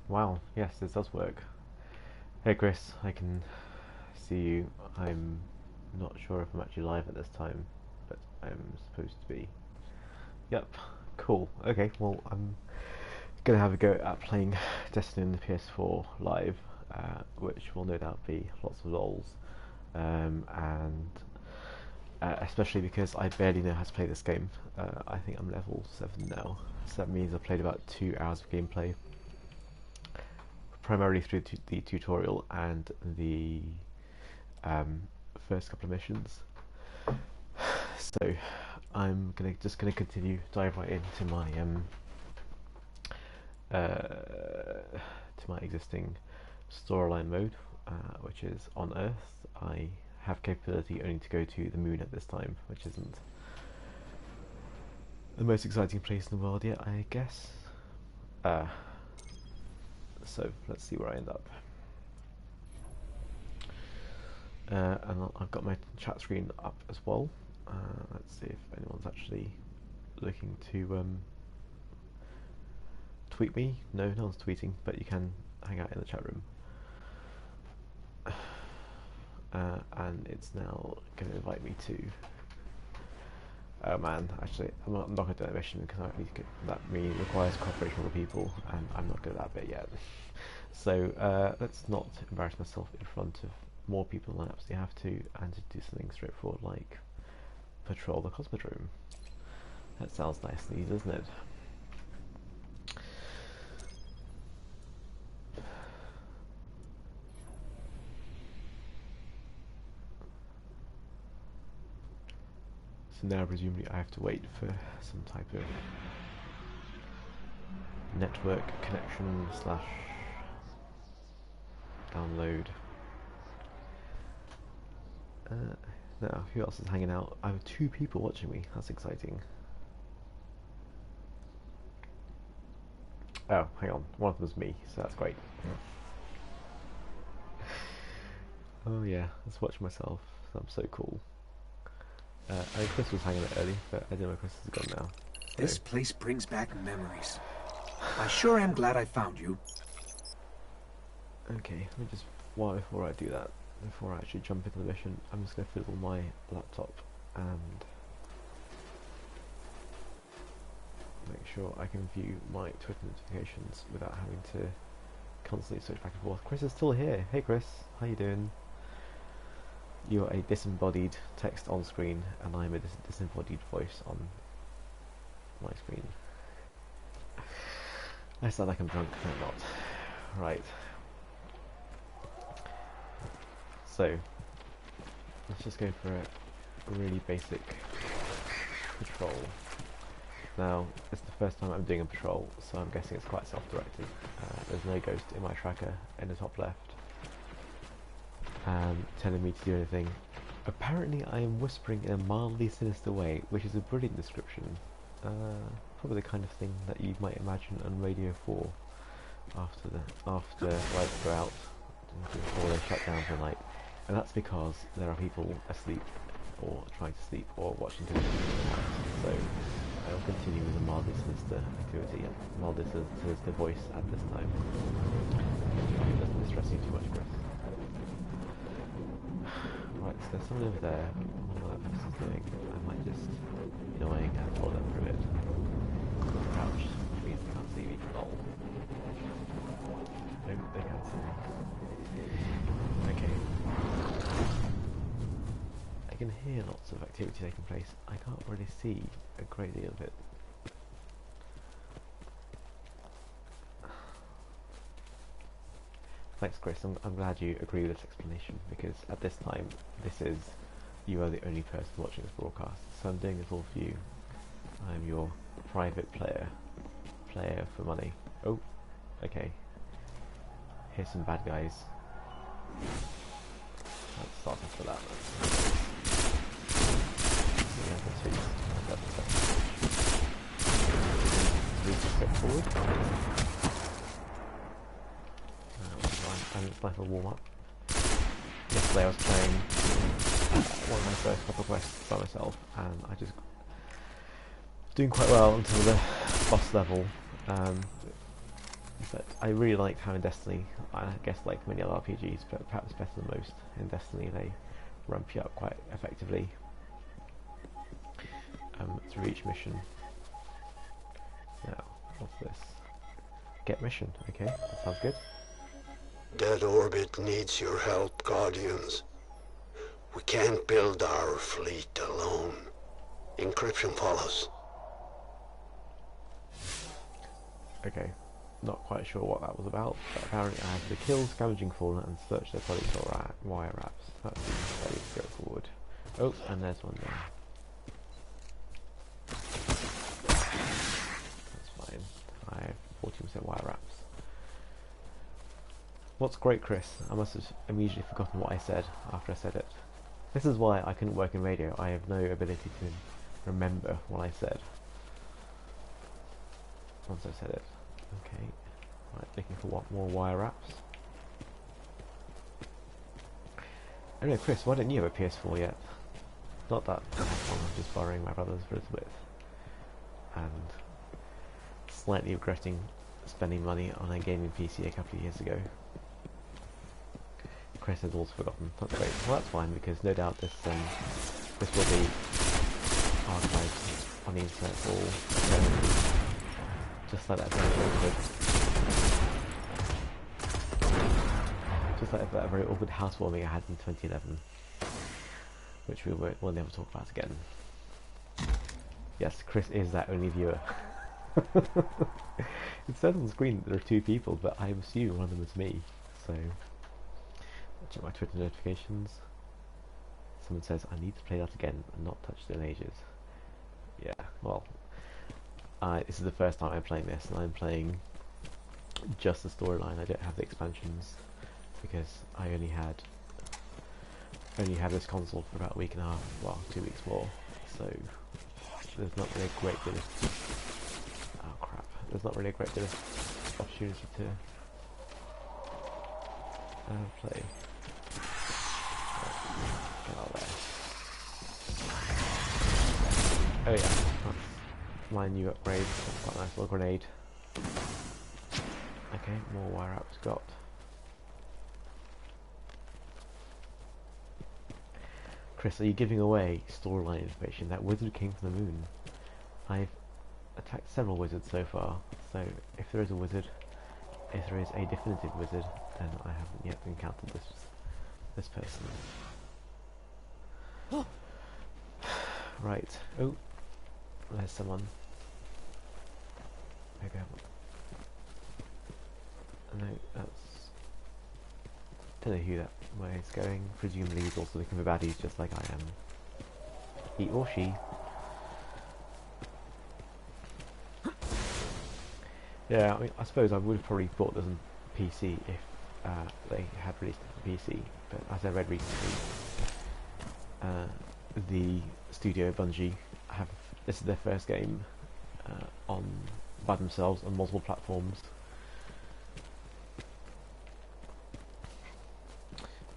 Wow, yes, this does work. Hey Chris, I can see you. I'm not sure if I'm actually live at this time, but I'm supposed to be. Yep, cool. Okay, well, I'm gonna have a go at playing Destiny on the PS4 live, which will no doubt be lots of lols, and especially because I barely know how to play this game. I think I'm level 7 now, so that means I've played about 2 hours of gameplay, primarily through the tutorial and the um, first couple of missions. So I'm just gonna continue dive right into my to my existing storyline mode, which is on Earth. I have capability only to go to the moon at this time, which isn't the most exciting place in the world yet, I guess. Uh, so let's see where I end up. And I've got my chat screen up as well. Let's see if anyone's actually looking to tweet me. No, no one's tweeting, but you can hang out in the chat room. And it's now going to invite me to. Oh man, actually, I'm not going to do that mission because I need to that requires cooperation from other people, and I'm not good at that bit yet. So let's not embarrass myself in front of more people than I absolutely have to, and to do something straightforward like patrol the cosmodrome. That sounds nice and easy, doesn't it? So now presumably I have to wait for some type of network connection slash download. Now, who else is hanging out? I have 2 people watching me. That's exciting. Oh, hang on. One of them was me, so that's great. Oh yeah, let's watch myself. I'm so cool. I think Chris was hanging out early, but I don't know where Chris is gone now. So. This place brings back memories. I sure am glad I found you. Okay, let me just, before I do that, before I actually jump into the mission, I'm just going to fiddle my laptop and make sure I can view my Twitter notifications without having to constantly switch back and forth. Chris is still here. Hey Chris, how you doing? You're a disembodied text on screen, and I'm a disembodied voice on my screen. I sound like I'm drunk, but I'm not. Right. So, let's just go for a really basic patrol. Now, it's the first time I'm doing a patrol, so I'm guessing it's quite self-directed. There's no ghost in my tracker in the top left telling me to do anything. Apparently I am whispering in a mildly sinister way, which is a brilliant description. Probably the kind of thing that you might imagine on Radio 4 after lights go out, before they shut down for the night. And that's because there are people asleep, or trying to sleep, or watching television. So I will continue with a mildly sinister activity, and mildly sinister voice at this time. It doesn't distress you too much, Chris. Right, so there's someone over there. I wonder what that person's doing. I might just be annoying and follow them for a bit. Crouch, which means they can't see me. Lol. Nope, they can't see me. Okay. I can hear lots of activity taking place. I can't really see a great deal of it. Thanks, Chris. I'm glad you agree with this explanation, because at this time, you are the only person watching this broadcast. So I'm doing this all for you. I'm your private player for money. Oh, okay. Here's some bad guys. Let's start off with that. Straightforward. And it's like a warm-up. Yesterday I was playing one of my first couple of quests by myself, and I just doing quite well until the boss level. But I really liked how in Destiny, I guess like many other RPGs, but perhaps better than most, in Destiny they ramp you up quite effectively through each mission. Now, what's this? Get mission, okay, that sounds good. That orbit needs your help, Guardians. We can't build our fleet alone. Encryption follows. Okay, not quite sure what that was about, but apparently I have to kill scavenging fauna and search their bodies for wire wraps. That seems fairly straightforward. Oh, and there's one there. That's fine. I have 14% wire wraps. What's great, Chris? I must have immediately forgotten what I said after I said it. This is why I couldn't work in radio. I have no ability to remember what I said once I said it. Okay, right, looking for more wire wraps. Anyway, Chris, why don't you have a PS4 yet? Not that I'm just borrowing my brother's for a little bit. And slightly regretting spending money on a gaming PC a couple of years ago. Chris has also forgotten. That's great. Well, that's fine, because no doubt this will be archived on the internet for all eternity. Just like that very awkward housewarming I had in 2011, which we'll never talk about again. Yes, Chris is that only viewer. It says on the screen that there are 2 people, but I assume one of them is me. So, check my Twitter notifications. Someone says I need to play that again and not touched it in ages. Yeah, well. This is the first time I'm playing this, and I'm playing just the storyline. I don't have the expansions because I only had this console for about a week and a half, well, 2 weeks more. So there's not really a great deal of there's not really a great deal of opportunity to play. Get out there. Oh yeah. My new upgrade, that's quite a nice little grenade. Okay, more wire ups got. Chris, are you giving away storyline information? That wizard came from the moon. I've attacked several wizards so far, so if there is a wizard, if there is a definitive wizard, then I haven't yet encountered this person. Right. Oh. There's someone. Maybe no, that's. Don't know who that way is going. Presumably he's also looking for baddies, just like I am. He or she. Yeah, I mean, I suppose I would have probably bought this on PC if they had released it for PC. But as I read recently, the studio Bungie this is their first game by themselves on multiple platforms,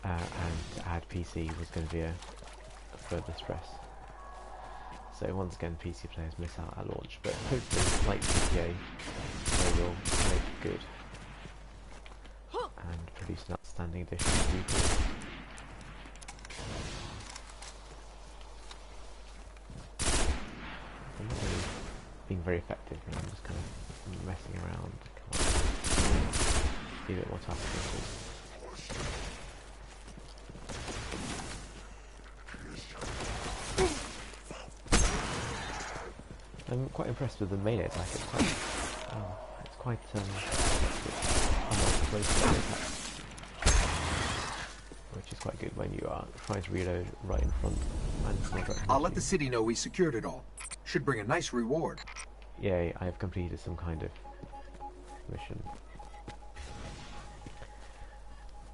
and to add PC was going to be a further stress. So once again, PC players miss out at launch, but hopefully, like GTA, they will make good and produce an outstanding edition of people. I'm not really being very effective here, I'm just kind of messing around. Come on. Be a bit more tactical. I'm quite impressed with the melee attack. It's quite which is quite good when you are trying to reload right in front. I'll let the city know we secured it all. Should bring a nice reward. Yay, I have completed some kind of mission.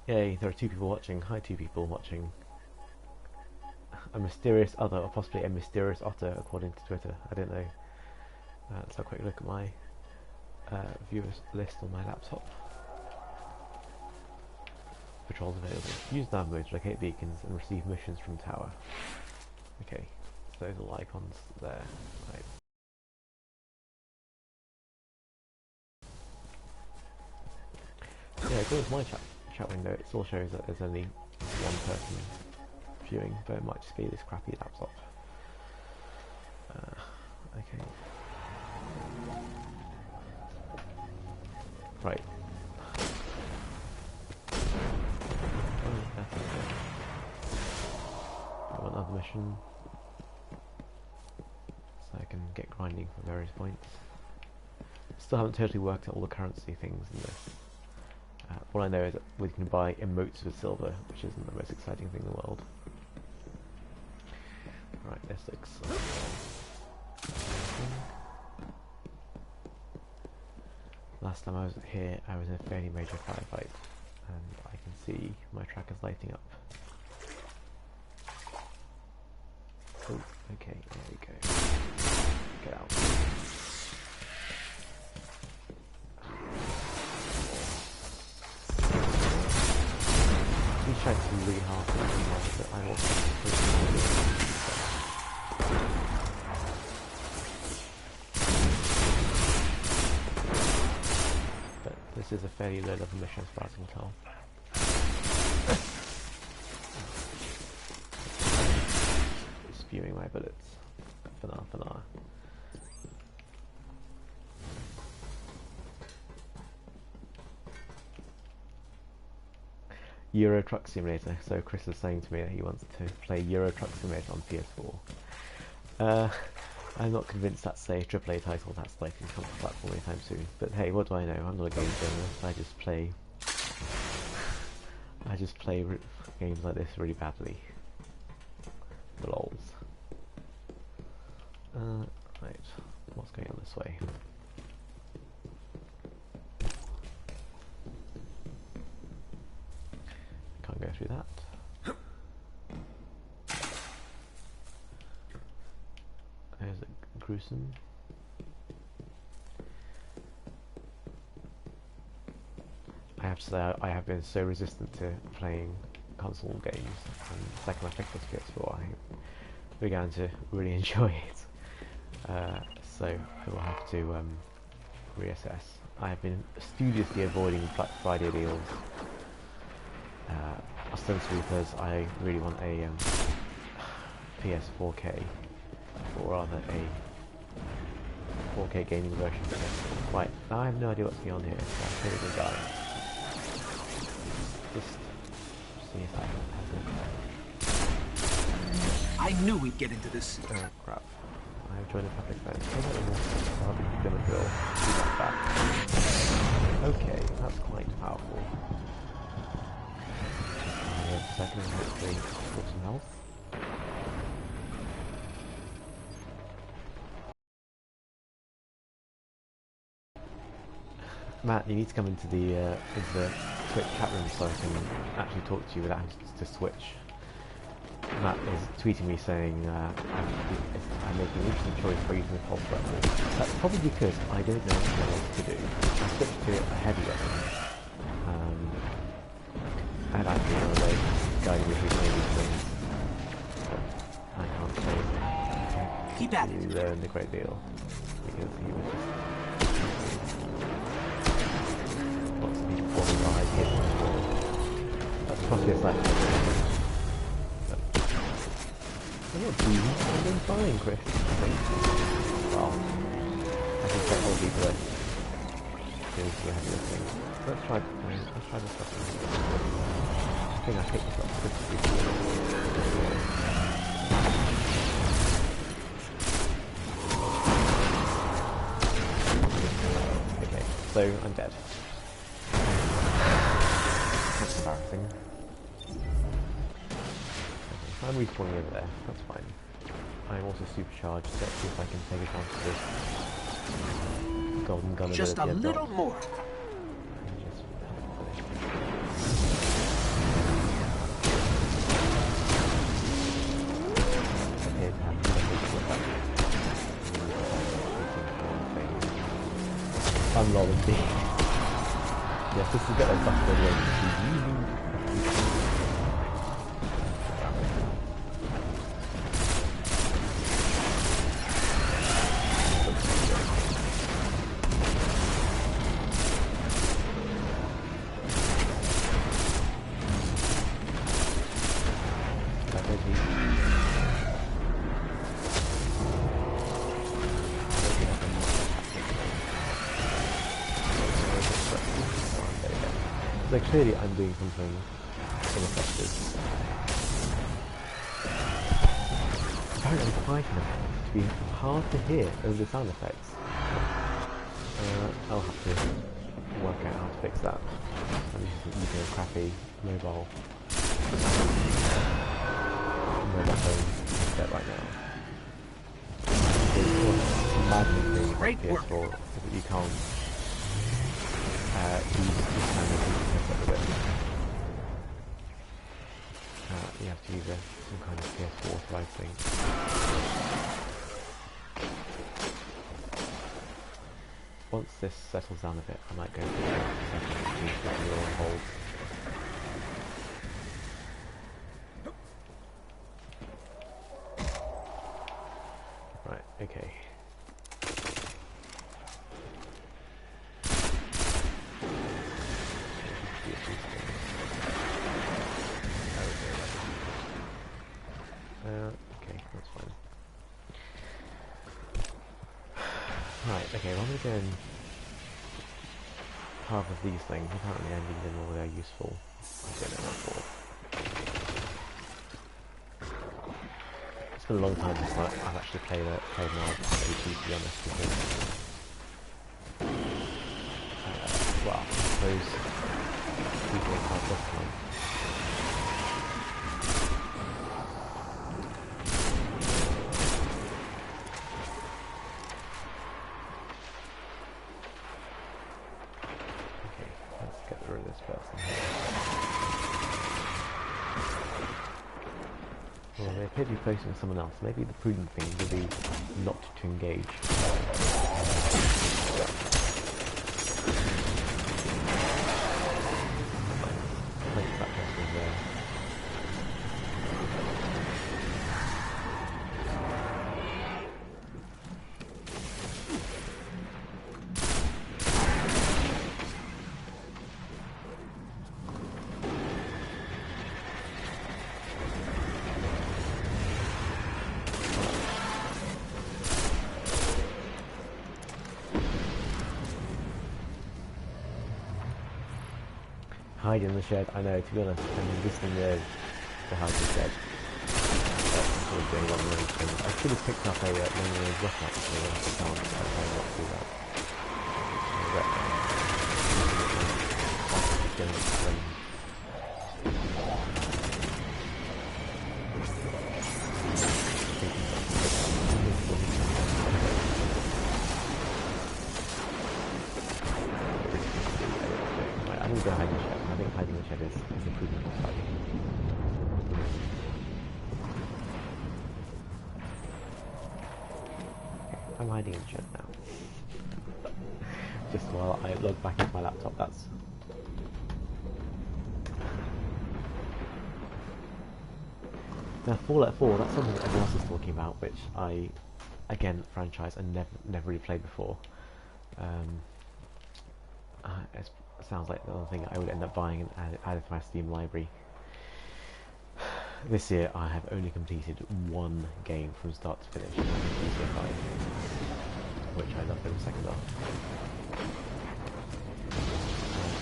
Yay, there are 2 people watching. Hi, 2 people watching. A mysterious other, or possibly a mysterious otter, according to Twitter. I don't know. Let's have a quick look at my viewers list on my laptop. Patrols available. Use nav mode to locate beacons and receive missions from tower. Okay, so those are all icons there. Right. go to my chat window, it still shows that there's only one person viewing, but it might just be this crappy laptop. Okay. Right. Oh, that's okay. Got another mission, so I can get grinding from various points. Still haven't totally worked out all the currency things in this. All I know is that we can buy emotes with silver, which isn't the most exciting thing in the world. Right, this looks... Last time I was here, I was in a fairly major firefight, and I can see my trackers lighting up. Oh, okay, there we go. Get out. He's trying to be really hard to do, but I'm also this is a fairly low level mission as far as I can tell. Spewing my bullets. For now. Euro Truck Simulator. So Chris is saying to me that he wants to play Euro Truck Simulator on PS4. I'm not convinced that's a AAA title that's likely to come to the platform anytime soon. But hey, what do I know? I'm not a game journalist. I just play games like this really badly. The lols. Right, what's going on this way? Can't go through that. There's a gruesome. I have to say, I have been so resistant to playing console games, and the second I picked up PS4, I began to really enjoy it. So I will have to reassess. I have been studiously avoiding Black Friday deals, ostensibly because I really want a PS4K, or rather a 4K gaming version. Right, now I have no idea what's going on here, so I'm pretty good guy. Just see if I can I knew we'd get into this. Oh crap. I've joined a public event. I'm gonna drill. Do that back. Okay, that's quite powerful. Second, hopefully, got some health. Matt, you need to come into the Twitch chat room so I can actually talk to you without having to switch. Matt is tweeting me saying I'm making an interesting choice by using the pulse rifle. That's probably because I don't know what else to do. I switched to a heavy weapon. And I've been on a way guiding me through some of these things. But I can't say Keep at it. learned a great deal. Because he was just lots of people falling behind him. That's probably a slight I'm not doing I'm doing fine, Chris. Well, I can check all these away. Because we have this thing. Let's try this stuff. I think I picked this up quickly. Okay, so I'm dead. That's embarrassing. I'm respawning over there, that's fine. I'm also supercharged, so let's see if I can take advantage of this golden gun ability. Just a little more. I'm lol indeed. Yes, this is getting a buff away. So clearly I'm doing something ineffective. Apparently I'm quiet enough to be hard to hear over the sound effects. I'll have to work out how to fix that. I'm using a crappy mobile phone headset right now. The maddening thing about PS4 is that you can't use this kind of headset with it. You have to use some kind of PS4 authorized thing. Once this settles down a bit, I might go for a second to put it on hold. Right, okay. Okay, that's fine. Right, okay, well I'm going to go and half of these things. Apparently I need them all, they're useful. I don't know what for. It's been a long time since I've actually played an RPG, to be honest, because well, I suppose people have had this time. Well, they appear to be focusing on someone else. Maybe the prudent thing would be not to engage. I think that person is there. Hide in the shed. I know, to be honest, I'm listening there to hide in the shed. I should have picked up a long-range rocket actually, but I can't. I try not to do that. I'm going to go hide in the shed. I think hiding in the shed is a prudent strategy. I'm hiding in the shed now. Just while I log back into my laptop, that's... Now Fallout 4, that's something that everyone else is talking about, which I, again, franchise I never really played before. It sounds like the other thing I would end up buying and add it to my Steam library. This year I have only completed one game from start to finish, which I loved every second of.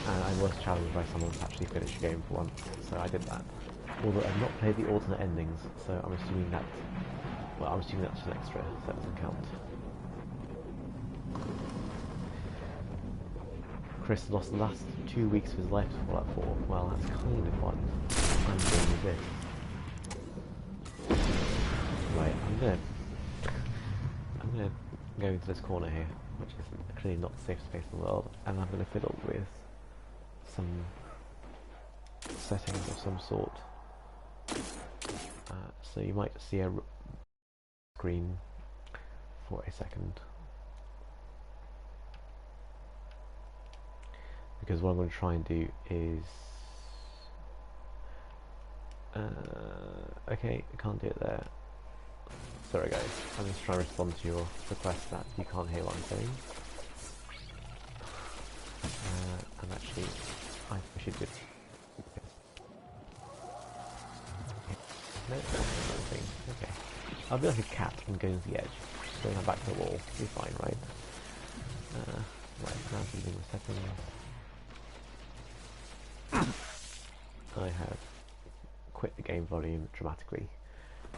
And I was challenged by someone to actually finish a game for once, so I did that. Although I've not played the alternate endings, so I'm assuming that, well, I'm assuming that's an extra, so that doesn't count. Chris lost the last 2 weeks of his life to Fallout 4. Well, that's kind of what I'm doing with this. Right, I'm gonna go into this corner here, which is clearly not the safest space in the world, and I'm gonna fiddle with some settings of some sort. So you might see a screen for a second. Because what I'm going to try and do is... okay, I can't do it there. Sorry guys, I'm just trying to respond to your request that you can't hear what I'm saying. And actually, I should do... No, that's nothing. Okay. I'll be like a cat and go to the edge. So I'm back to the wall. Be fine, right? Right, now I'm doing the settings. I have quit the game volume dramatically,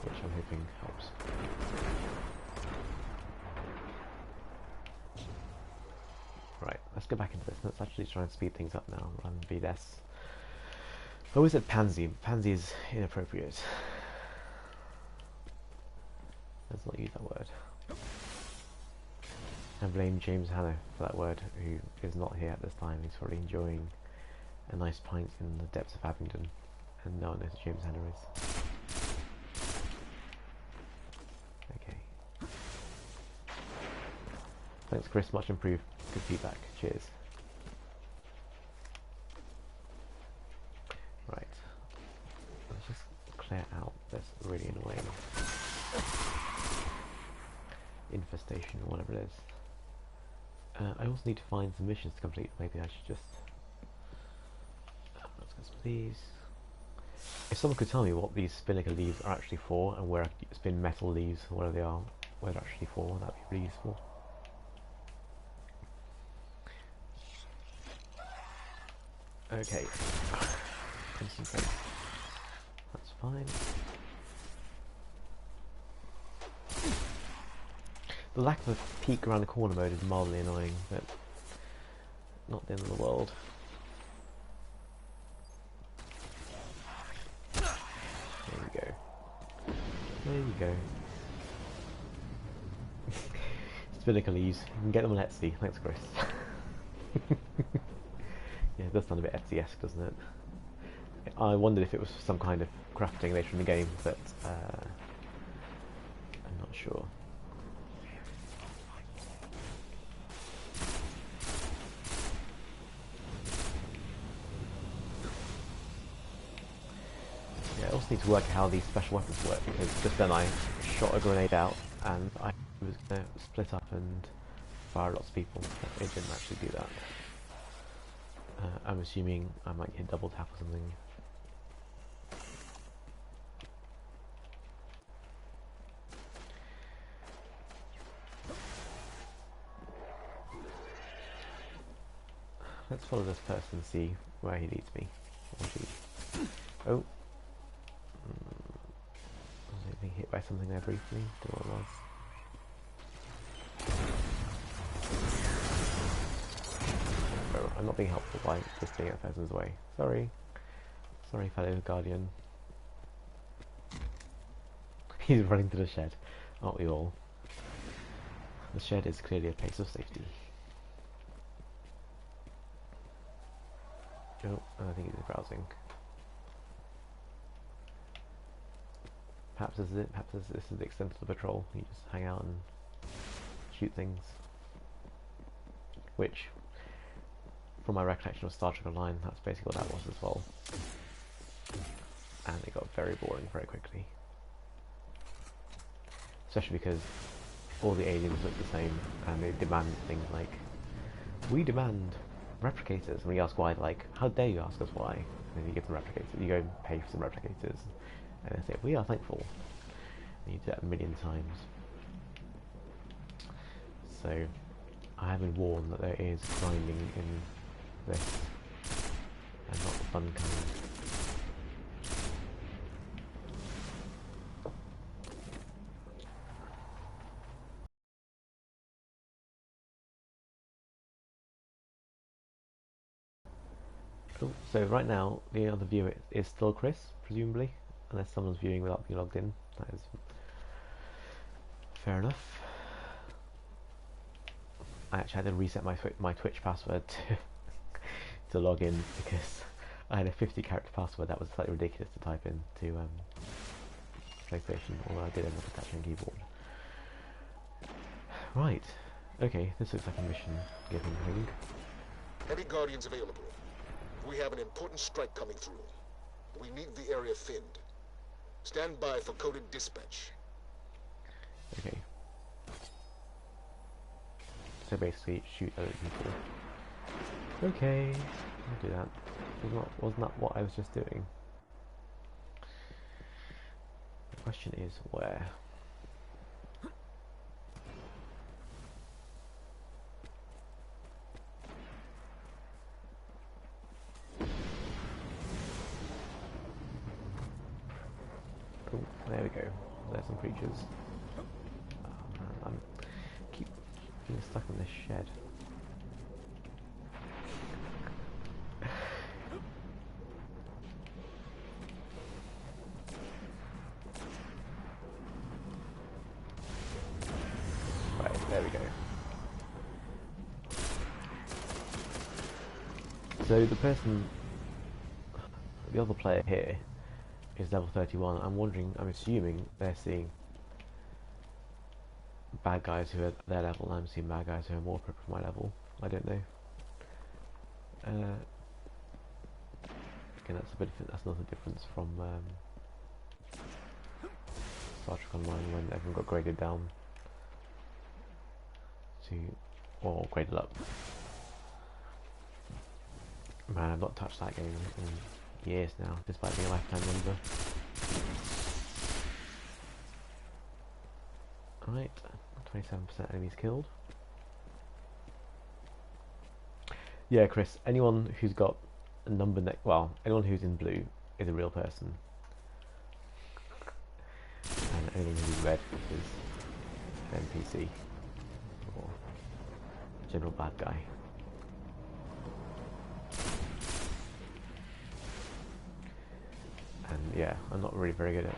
which I'm hoping helps. Right, let's go back into this. Let's actually try and speed things up now rather than be less. I always said pansy, but pansy is inappropriate. Let's not use that word. I blame James Hanna for that word, who is not here at this time. He's probably enjoying a nice pint in the depths of Abingdon, and no one knows who James Hanna is. Okay. Thanks, Chris. Much improved. Good feedback. Cheers. Right. Let's just clear out this really annoying infestation or whatever it is. I also need to find some missions to complete. Maybe I should just... let's go some of these. If someone could tell me what these spinnaker leaves are actually for, and where I could spin metal leaves, or whatever they are, where they're actually for, that'd be really useful. Okay. Concentrate. That's fine. The lack of a peek around the corner mode is mildly annoying, but not the end of the world. There you go. There you go. Spinnaker leaves. You can get them on Etsy. Thanks, Chris. Yeah, it does sound a bit Etsy-esque, doesn't it? I wondered if it was some kind of crafting later in the game, but I'm not sure. Yeah, I also need to work out how these special weapons work, because just then I shot a grenade out and I was going to split up and fire lots of people, but it didn't actually do that. I'm assuming I might hit double tap or something. Let's follow this person and see where he leads me. Oh. I was being hit by something there briefly. Don't know what it was. Oh, I'm not being helpful by just being a person's way. Sorry. Sorry, fellow guardian. He's running to the shed. Aren't we all? The shed is clearly a place of safety. Oh, I think he's browsing. Perhaps this is it. Perhaps this is the extent of the patrol. You just hang out and shoot things. Which, from my recollection of Star Trek Online, that's basically what that was as well. And it got very boring very quickly. Especially because all the aliens look the same and they demand things like, we demand replicators. When you ask why, like, how dare you ask us why? And then you give them replicators. You go and pay for some replicators. And they say, we are thankful. And you do that a million times. So, I have been warned that there is grinding in this. And not the fun kind. Cool. So right now, the other viewer is still Chris, presumably. Unless someone's viewing without being logged in. That is fair enough. I actually had to reset my Twitch password to log in because I had a 50-character password that was slightly ridiculous to type in to PlayStation, although I did end up attaching a keyboard. Right. Okay, this looks like a mission-giving thing. Heavy Guardians available. We have an important strike coming through. We need the area thinned. Stand by for coded dispatch. Okay. So basically, shoot other people. Okay, I'll do that. Wasn't that what I was just doing? The question is where? creatures. Oh man, I'm keep being stuck in this shed. Right, there we go. So the other player here is level 31. I'm assuming they're seeing bad guys who are their level, and I'm seeing bad guys who are more equipped for my level. I don't know. Again, that's another difference from Star Trek Online when everyone got graded down to, or graded up. Man, I've not touched that game in years now, despite being a lifetime member. Right, 27% enemies killed. Yeah, Chris, anyone who's got a number anyone who's in blue is a real person. And anyone who's red is an NPC or general bad guy. And yeah, I'm not really very good at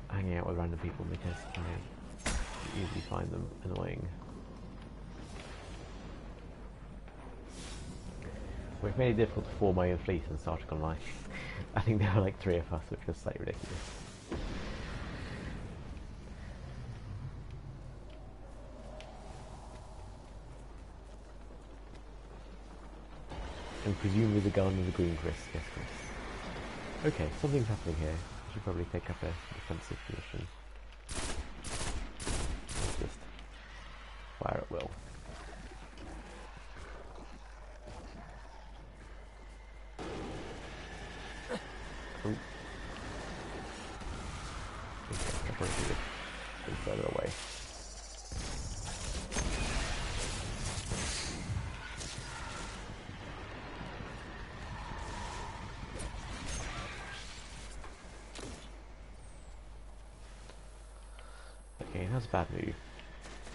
hanging out with random people because I usually find them annoying. We've made it difficult to form my own fleet in Star Trek Online. I think there are like 3 of us, which is slightly ridiculous. And presumably the Garden of the Green, Chris. Yes, Chris. Okay, something's happening here. I should probably take up a defensive position. Or just fire at will. Ooh. Okay, I'll probably do this a bit further away. Okay, that's a bad move.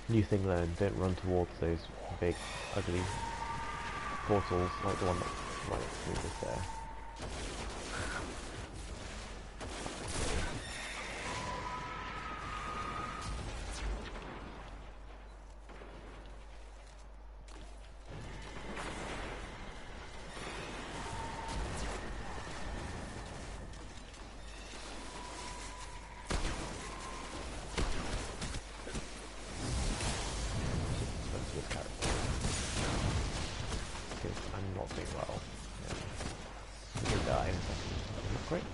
New thing learned, don't run towards those big, ugly portals like the one that might move us there. I'm not doing well. Yeah. I'm gonna die in a second. Not great.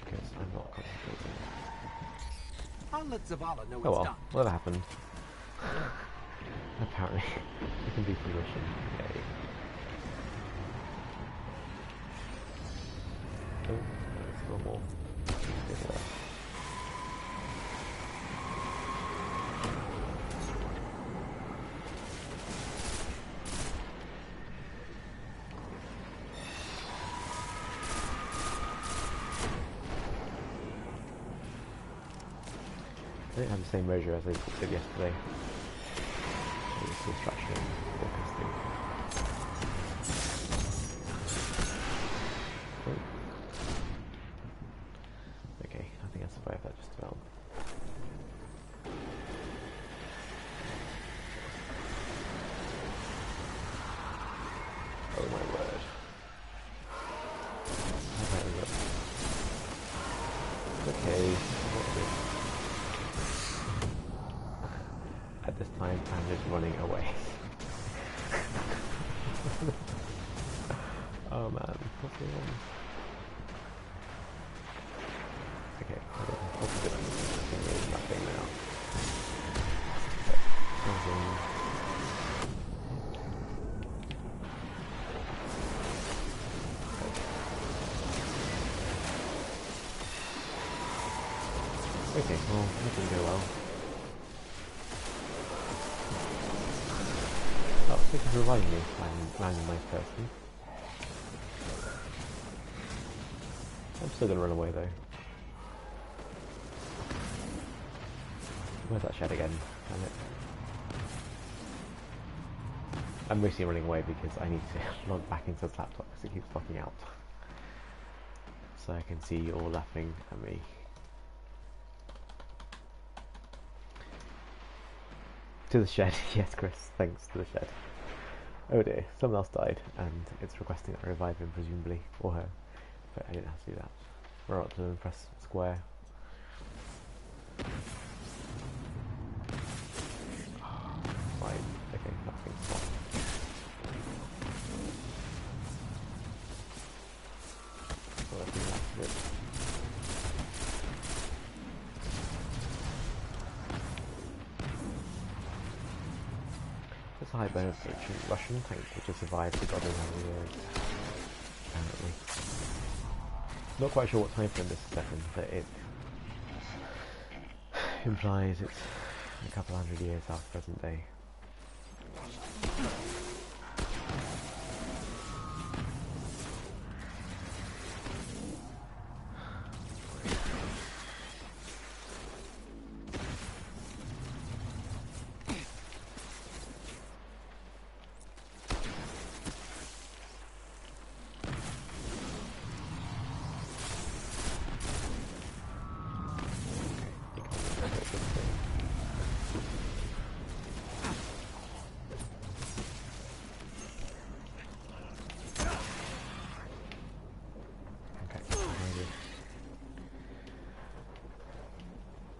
Because I'm not concentrating. I'll let Zavala know Oh what's well, done. whatever happened. Apparently, we can be fruition. Yay. Oh, there's still more. I didn't have the same measure as I did yesterday. It was distraction and focusing. Oh. Okay, I think I survived that just about. Oh my word. How bad is it? Okay, what's this? At this time, I'm just running away. Oh man, what's going on? Okay, what's good? There's nothing now. Okay, well, that didn't go well. Oh, thank you for reminding me. I'm a nice person. I'm still gonna run away though. Where's that shed again? Damn it. I'm mostly running away because I need to log back into this laptop because it keeps fucking out. So I can see you all laughing at me. To the shed, yes Chris, thanks to the shed. Oh dear, someone else died and it's requesting that I revive him presumably, or her. But I didn't have to do that. We're up to press square. Right, okay, that's going to stop. So I think that's good. There's a high bonus for a Russian tank which has survived for God knows how many years. Apparently. Not quite sure what time frame this is set in, but it implies it's a couple hundred years after present day.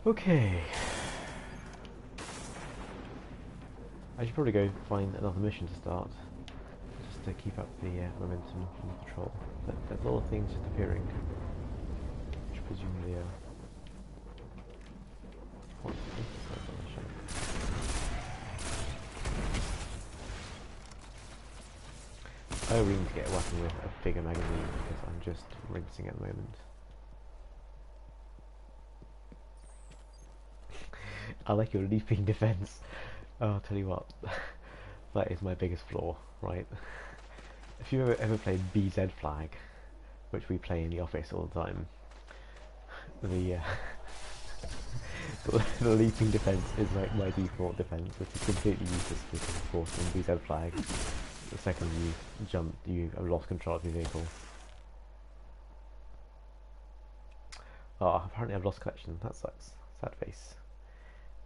Okay. I should probably go find another mission to start, just to keep up the momentum from the patrol. But there's a lot of things just appearing, which presumably are... What? Oh, we need to get a weapon with a bigger magazine because I'm just rinsing at the moment. I like your leaping defense. Oh, I'll tell you what, that is my biggest flaw, right? If you've ever played BZ Flag, which we play in the office all the time, the the leaping defense is like my default defense, which is completely useless because of course in BZ Flag, the second you jump, you have lost control of your vehicle. Oh, apparently I've lost collection. That sucks. Sad face.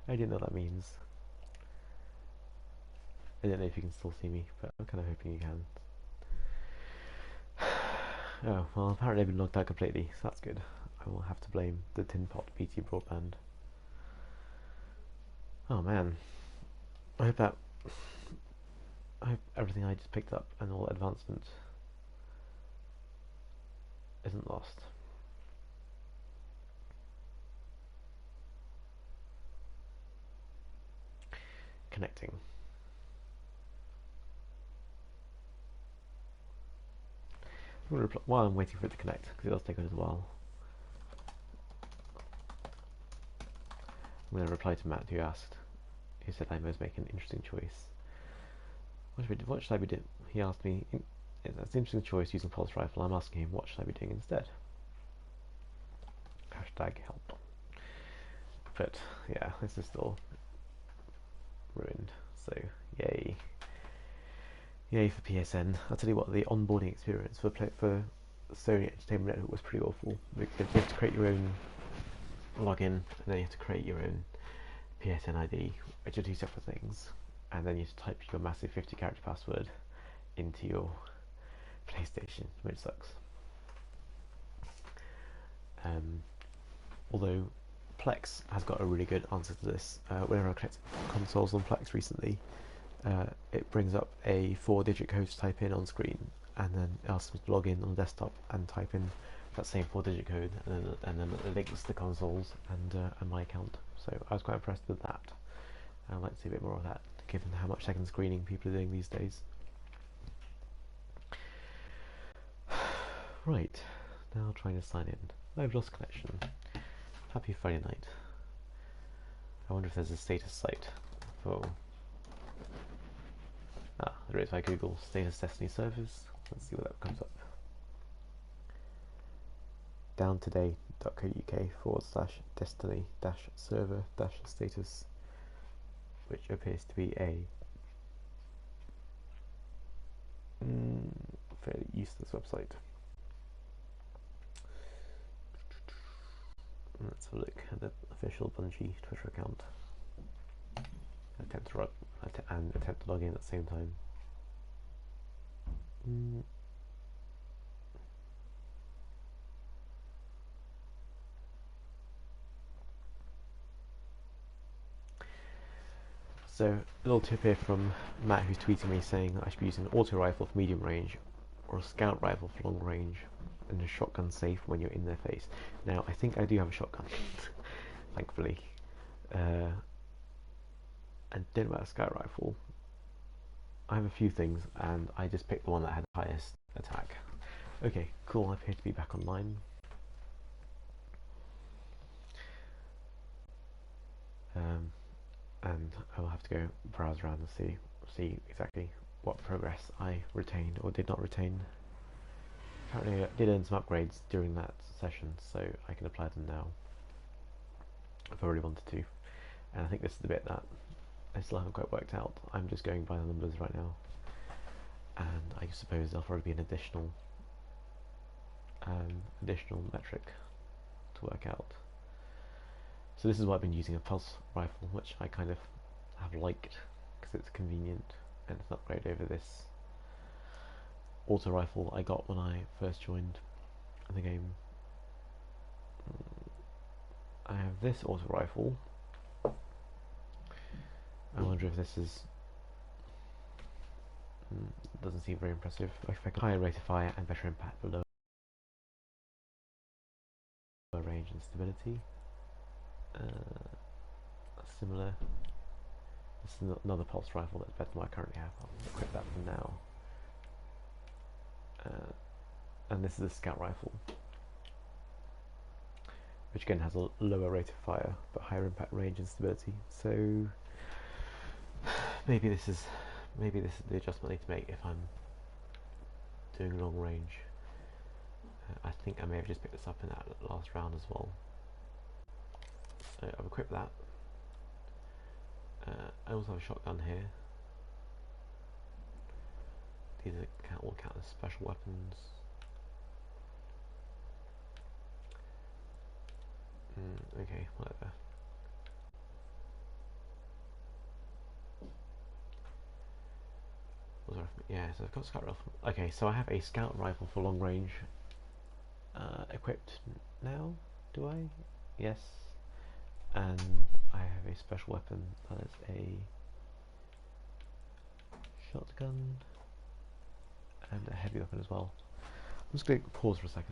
I didn't know what that means. I don't know if you can still see me, but I'm kind of hoping you can. Oh, well, apparently I've been logged out completely, so that's good. I will have to blame the Tin Pot BT broadband. Oh man. I hope everything I just picked up and all advancement isn't lost. Connecting. While I'm waiting for it to connect, because it does take a little while, I'm going to reply to Matt who asked, who said I must make an interesting choice. What should I be doing? He asked me, that's an interesting choice using pulse rifle. I'm asking him, what should I be doing instead? Hashtag help. But yeah, this is still ruined, so yay. Yay for PSN. I'll tell you what, the onboarding experience for Sony Entertainment Network was pretty awful. Because you have to create your own login, and then you have to create your own PSN ID, which are two separate things. And then you have to type your massive 50-character password into your PlayStation, which sucks. Although Plex has got a really good answer to this. Whenever I connect consoles on Plex recently, it brings up a 4-digit code to type in on screen, and then it asks me to log in on the desktop and type in that same 4-digit code, and then it links the consoles and my account. So I was quite impressed with that. I'd like to see a bit more of that, given how much second screening people are doing these days. Right, now trying to sign in. I've lost connection. Happy Friday night. I wonder if there's a status site for... Ah, there is. I Google status Destiny servers. Let's see what that comes up. Down today, destiny-server-status, which appears to be a fairly useless website. Let's have a look at the official Bungie Twitter account. Attempt to log in at the same time. So, a little tip here from Matt, who's tweeting me saying that I should be using an auto rifle for medium range or a scout rifle for long range, and a shotgun safe when you're in their face. Now, I think I do have a shotgun, thankfully. And don't know about a scout rifle. I have a few things, and I just picked the one that had the highest attack. Okay, cool. I appear to be back online. And I will have to go browse around and see exactly what progress I retained or did not retain. Apparently I did earn some upgrades during that session, so I can apply them now if I really wanted to. And I think this is the bit that I still haven't quite worked out. I'm just going by the numbers right now, and I suppose there'll probably be an additional metric to work out. So this is why I've been using a pulse rifle, which I kind of have liked because it's convenient and it's an upgrade over this auto rifle I got when I first joined the game. I have this auto rifle. I wonder if this is doesn't seem very impressive. Higher rate of fire and better impact, but lower range and stability. Similar. This is another pulse rifle that's better than what I currently have. I'll equip that for now. And this is a scout rifle, which again has a lower rate of fire but higher impact range and stability. So maybe this is the adjustment I need to make if I'm doing long range. I think I may have just picked this up in that last round as well. So I've equipped that. I also have a shotgun here. These all count as special weapons. Okay, whatever. Yeah, so I've got scout rifle. Okay, so I have a scout rifle for long range equipped now. Do I? Yes. And I have a special weapon that is a shotgun and a heavy weapon as well. I'm just going to pause for a second.